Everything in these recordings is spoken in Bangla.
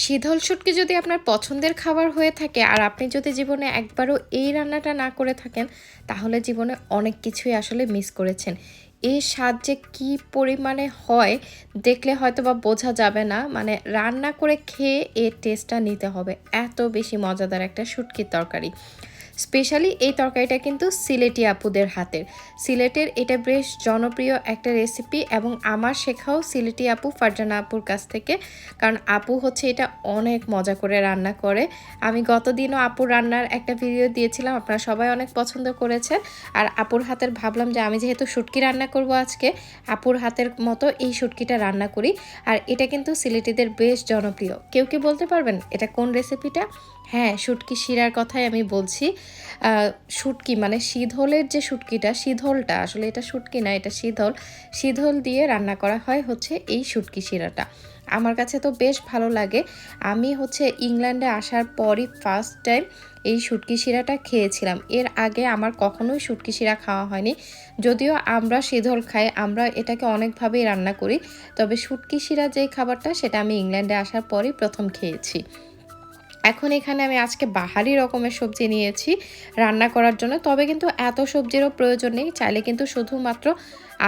শীতল শুটকি যদি আপনার পছন্দের খাবার হয়ে থাকে আর আপনি যদি জীবনে একবারও এই রান্নাটা না করে থাকেন, তাহলে জীবনে অনেক কিছুই আসলে মিস করেছেন। এর স্বাদ যে কী পরিমাণে হয় দেখলে হয়তোবা বোঝা যাবে না। মানে রান্না করে খেয়ে এর টেস্টটা নিতে হবে। এত বেশি মজাদার একটা শুটকির তরকারি। স্পেশালি এই তরকারিটা কিন্তু সিলেটি আপুদের হাতের। সিলেটের এটা বেশ জনপ্রিয় একটা রেসিপি এবং আমার শেখাও সিলেটি আপু ফারজানা আপুর কাছ থেকে। কারণ আপু হচ্ছে এটা অনেক মজা করে রান্না করে। আমি গতদিনও আপুর রান্নার একটা ভিডিও দিয়েছিলাম, আপনারা সবাই অনেক পছন্দ করেছেন। আর আপুর হাতের ভাবলাম যে আমি যেহেতু শুটকি রান্না করব আজকে, আপুর হাতের মতো এই শুটকিটা রান্না করি। আর এটা কিন্তু সিলেটিদের বেশ জনপ্রিয়। কেউ কি বলতে পারবেন এটা কোন রেসিপিটা? হ্যাঁ, শুটকি শিরার কথাই আমি বলছি। শুটকি মানে শীধলের যে শুটকিটা, শীধলটা আসলে এটা শুটকি না, এটা শীধল। শীধল দিয়ে রান্না করা হয় হচ্ছে এই শুটকি শিরাটা। আমার কাছে তো বেশ ভালো লাগে। আমি হচ্ছে ইংল্যান্ডে আসার পরই ফার্স্ট টাইম এই শুটকি শিরাটা খেয়েছিলাম। এর আগে আমার কখনোই শুটকি শিরা খাওয়া হয়নি। যদিও আমরা শীধল খাই, আমরা এটাকে অনেকভাবেই রান্না করি। তবে শুটকি শিরা যেই খাবারটা সেটা আমি ইংল্যান্ডে আসার পরই প্রথম খেয়েছি। এখন এখানে আমি আজকে বাহারি রকমের সবজি নিয়েছি রান্না করার জন্য। তবে কিন্তু এত সবজিরও প্রয়োজন নেই। চাইলে কিন্তু শুধুমাত্র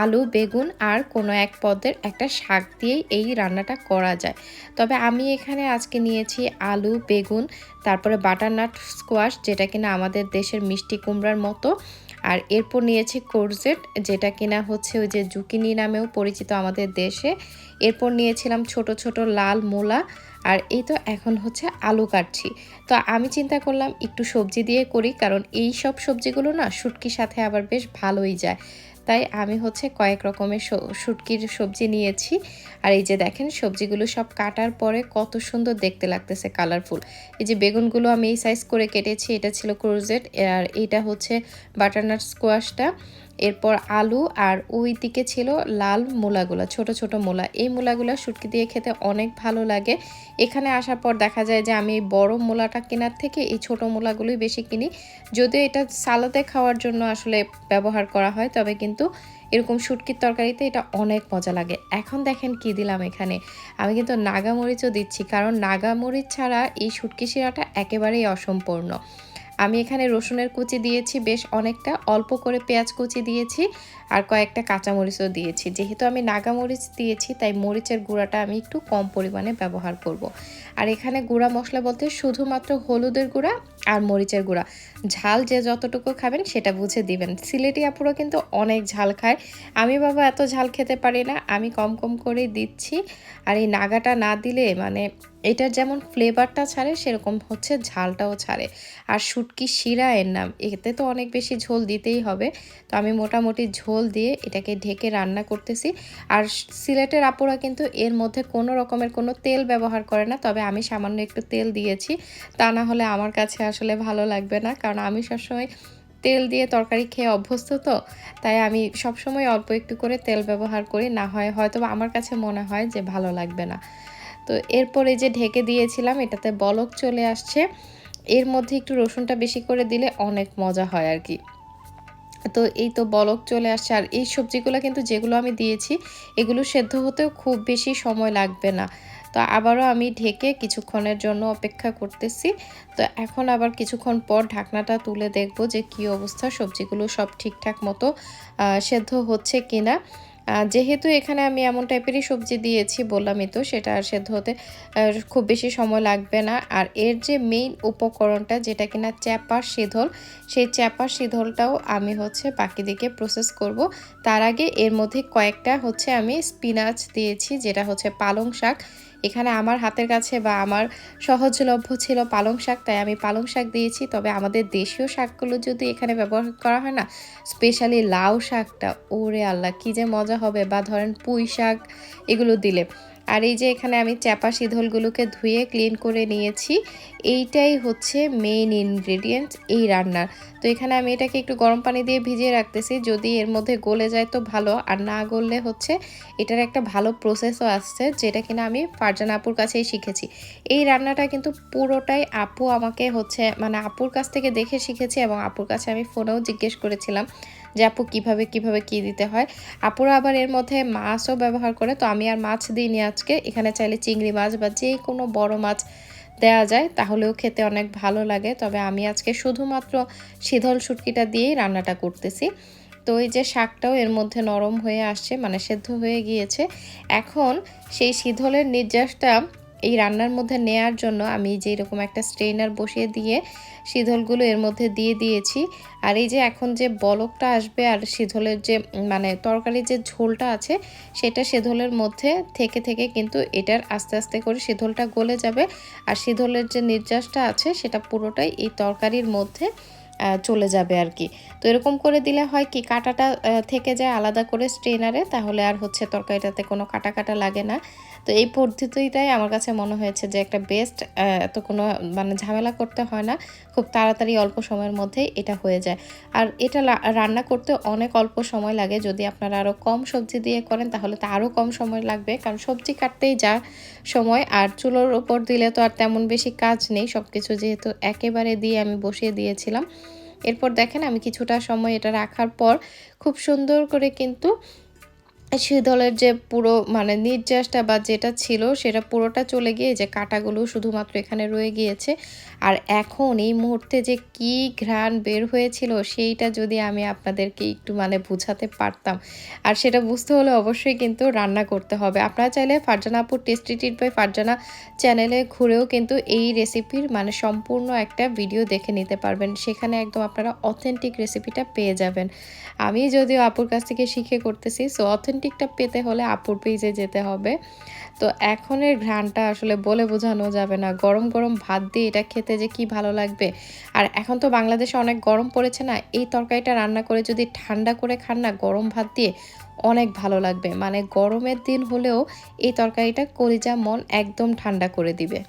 আলু, বেগুন আর কোনো এক পদের একটা শাক দিয়েই এই রান্নাটা করা যায়। তবে আমি এখানে আজকে নিয়েছি আলু, বেগুন, তারপরে বাটারনাট স্কোয়াশ যেটা কিনা আমাদের দেশের মিষ্টি কুমড়ার মতো। আর এরপর নিয়েছি কোরজেট যেটা কিনা হচ্ছে ওই যে জুকিনি নামেও পরিচিত আমাদের দেশে। এরপর নিয়েছিলাম ছোট ছোট লাল মূলা। আর এই তো এখন হচ্ছে আলু কাটছি। তো আমি চিন্তা করলাম একটু সবজি দিয়ে করি, কারণ এই সব সবজিগুলো না শুটকির সাথে আবার বেশ ভালোই যায়। তাই আমি হচ্ছে কয়েক রকমের শুটকির সবজি নিয়েছি। আর এই যে দেখেন সবজিগুলো সব কাটার পরে কত সুন্দর দেখতে লাগতেছে, কালারফুল। এই যে বেগুনগুলো আমি এই সাইজ করে কেটেছি, এটা ছিল ক্রোজেট, আর এইটা হচ্ছে বাটারনাট স্কোয়াশটা। এরপর আলু, আর ওই দিকে ছিল লাল মূলাগুলো, ছোট ছোট মূলা। এই মূলাগুলো শুটকি দিয়ে খেতে অনেক ভালো লাগে। এখানে আসার পর দেখা যায় যে আমি এই বড় মূলাটা কেনার থেকে এই ছোট মূলাগুলোই বেশি কিনি। যদিও এটা সালাদে খাওয়ার জন্য আসলে ব্যবহার করা হয়, তবে কিন্তু এরকম শুটকির তরকারিতে এটা অনেক মজা লাগে। এখন দেখেন কি দিলাম এখানে, আমি কিন্তু নাগামরিচও দিচ্ছি, কারণ নাগামরিচ ছাড়া এই শুটকি শিরাটা একেবারেই অসম্পূর্ণ। আমি এখানে রসুনের কুচি দিয়েছি বেশ অনেকটা, অল্প করে পেঁয়াজ কুচি দিয়েছি, আর কয়েকটা কাঁচামরিচও দিয়েছি। যেহেতু আমি নাগামরিচ দিয়েছি তাই মরিচের গুঁড়াটা আমি একটু কম পরিমাণে ব্যবহার করব। আর এখানে গুঁড়া মশলা বলতে শুধুমাত্র হলুদের গুঁড়া আর মরিচের গুঁড়া। ঝাল যে যতটুকু খাবেন সেটা বুঝে দিবেন। সিলেটি আপুরা কিন্তু অনেক ঝাল খায়, আমি বাবা এত ঝাল খেতে পারি না, আমি কম কম করেই দিচ্ছি। আর এই নাগাটা না দিলে মানে এটার যেমন ফ্লেভারটা ছাড়ে সেরকম হচ্ছে ঝালটাও ছাড়ে। আর শুটকি শিরা এর নাম, এতে তো অনেক বেশি ঝোল দিতেই হবে। তো আমি মোটামুটি ঝোল দিয়ে এটাকে ঢেকে রান্না করতেছি। আর সিলেটের আপুরা কিন্তু এর মধ্যে কোনো রকমের কোনো তেল ব্যবহার করে না, তবে আমি সামান্য একটু তেল দিয়েছি। তা না হলে আমার কাছে আসলে ভালো লাগবে না, কারণ আমি সবসময় তেল দিয়ে তরকারি খেয়ে অভ্যস্ত, তো তাই আমি সবসময় অল্প একটু করে তেল ব্যবহার করি, না হয় হয়তো আমার কাছে মনে হয় যে ভালো লাগবে না। তো এরপরে যে ঢেকে দিয়েছিলাম এটাতে বলক চলে আসছে। এর মধ্যে একটু রসুনটা বেশি করে দিলে অনেক মজা হয় আর কি। তো এই তো বলক চলে আসছে। আর এই সবজিগুলো কিন্তু যেগুলো আমি দিয়েছি এগুলো সেদ্ধ হতেও খুব বেশি সময় লাগবে না। তো আবারও আমি ঢেকে কিছুক্ষণের জন্য অপেক্ষা করতেছি। তো এখন আবার কিছুক্ষণ পর ঢাকনাটা তুলে দেখব যে কী অবস্থা, সবজিগুলো সব ঠিকঠাক মতো সেদ্ধ হচ্ছে কিনা। যেহেতু এখানে আমি এমন টাইপেরই সবজি দিয়েছি বললামই তো, সেটা আর সেদ্ধ হতে খুব বেশি সময় লাগবে না। আর এর যে মেইন উপকরণটা যেটা কিনা চ্যাপা শিধল, সেই চ্যাপা শিধলটাও আমি হচ্ছে বাকি দিকে প্রসেস করব। তার আগে এর মধ্যে কয়েকটা হচ্ছে আমি স্পিনাচ দিয়েছি, যেটা হচ্ছে পালং শাক। এখানে আমার হাতের কাছে বা আমার সহজলভ্য ছিল পালং শাক, তাই আমি পালং শাক দিয়েছি। তবে আমাদের দেশীয় শাকগুলো যদি এখানে ব্যবহার করা হয় না, স্পেশালি লাউ শাকটা, ওরে আল্লাহ কী যে মজা হবে, বা ধরেন পুঁই শাক এগুলো দিলে। আর এই যে এখানে আমি চ্যাপা শিধলগুলোকে ধুয়ে ক্লিন করে নিয়েছি। এইটাই হচ্ছে মেইন ইনগ্রেডিয়েন্টস এই রান্নার। তো এখানে আমি এটাকে একটু গরম পানি দিয়ে ভিজিয়ে রাখতেছি, যদি এর মধ্যে গলে যায় তো ভালো, আর না গললে হচ্ছে এটার একটা ভালো প্রসেসও আসছে, যেটা কিনা আমি ফারজানা আপুর কাছেই শিখেছি। এই রান্নাটা কিন্তু পুরোটাই আপু আমাকে হচ্ছে মানে আপুর কাছ থেকে দেখে শিখেছি, এবং আপুর কাছে আমি ফোনেও জিজ্ঞেস করেছিলাম যে আপু কিভাবে কি দিতে হয়। আপুরা আবার এর মধ্যে মাছও ব্যবহার করে, তো আমি আর মাছ দিইনি আজকে। এখানে চাইলে চিংড়ি মাছ বা যে কোনো বড় মাছ দেয়া যায়, তাহলেও খেতে অনেক ভালো লাগে। তবে আমি আজকে শুধুমাত্র শীতল শুটকিটা দিয়েই রান্নাটা করতেছি। তো এই যে শাকটাও এর মধ্যে নরম হয়ে আসছে, মানে সেদ্ধ হয়ে গিয়েছে। এখন সেই শীতলের নির্যাসটা এই রান্নার মধ্যে নেয়ার জন্য আমি যে এরকম একটা স্ট্রেনার বসিয়ে দিয়ে শীতলগুলো এর মধ্যে দিয়ে দিয়েছি। আর এই যে এখন যে বলকটা আসবে আর শীতলের যে মানে তরকারির যে ঝোলটা আছে সেটা শীতলের মধ্যে থেকে কিন্তু এটার আস্তে আস্তে করে শীতলটা গলে যাবে। আর শীতলের যে নির্যাসটা আছে সেটা পুরোটাই এই তরকারির মধ্যে চলে যাবে আর কি। তো এরকম করে দিলে হয় কি, কাঁটাটা থেকে যায় আলাদা করে স্ট্রেনারে, তাহলে আর হচ্ছে তরকারিটাতে কোনো কাটা লাগে না। তো এই পদ্ধতিটাই আমার কাছে মনে হয়েছে যে একটা বেস্ট। এত কোনো মানে ঝামেলা করতে হয় না, খুব তাড়াতাড়ি অল্প সময়ের মধ্যেই এটা হয়ে যায়। আর এটা রান্না করতে অনেক অল্প সময় লাগে। যদি আপনারা আরও কম সবজি দিয়ে করেন তাহলে তো আরও কম সময় লাগবে, কারণ সবজি কাটতেই যা সময়, আর চুলোর ওপর দিলে তো আর তেমন বেশি কাজ নেই। সব কিছু যেহেতু একেবারে দিয়ে আমি বসিয়ে দিয়েছিলাম। এরপর দেখেন আমি কিছুটা সময় এটা রাখার পর খুব সুন্দর করে কিন্তু শীতলের যে পুরো মানে নির্যাসটা বা যেটা ছিল সেটা পুরোটা চলে গিয়ে যে কাঁটাগুলো শুধুমাত্র এখানে রয়ে গিয়েছে। আর এখন এই মুহূর্তে যে কি ঘ্রাণ বের হয়েছিল সেইটা যদি আমি আপনাদেরকে একটু মানে বুঝাতে পারতাম। আর সেটা বুঝতে হলে অবশ্যই কিন্তু রান্না করতে হবে। আপনারা চাইলে ফারজানা আপুর টেস্টি ট্রিট বাই ফারজানা চ্যানেলে ঘুরেও কিন্তু এই রেসিপির মানে সম্পূর্ণ একটা ভিডিও দেখে নিতে পারবেন। সেখানে একদম আপনারা অথেন্টিক রেসিপিটা পেয়ে যাবেন। আমি যদিও আপুর কাছ থেকে শিখে করতেছি, সো অথেন্টিকটা পেতে হলে আপুর পেজে যেতে হবে। তো এখনের ঘ্রাণটা আসলে বলে বোঝানো যাবে না। গরম গরম ভাত দিয়ে এটা খেতে যে কি ভালো লাগবে। আর এখন তো বাংলাদেশে অনেক গরম পড়েছে না, এই তরকারিটা রান্না করে যদি ঠান্ডা করে খান না গরম ভাত দিয়ে, অনেক ভালো লাগবে। মানে গরমের দিন হলেও এই তরকারিটা কলিজা মন একদম ঠান্ডা করে দিবে।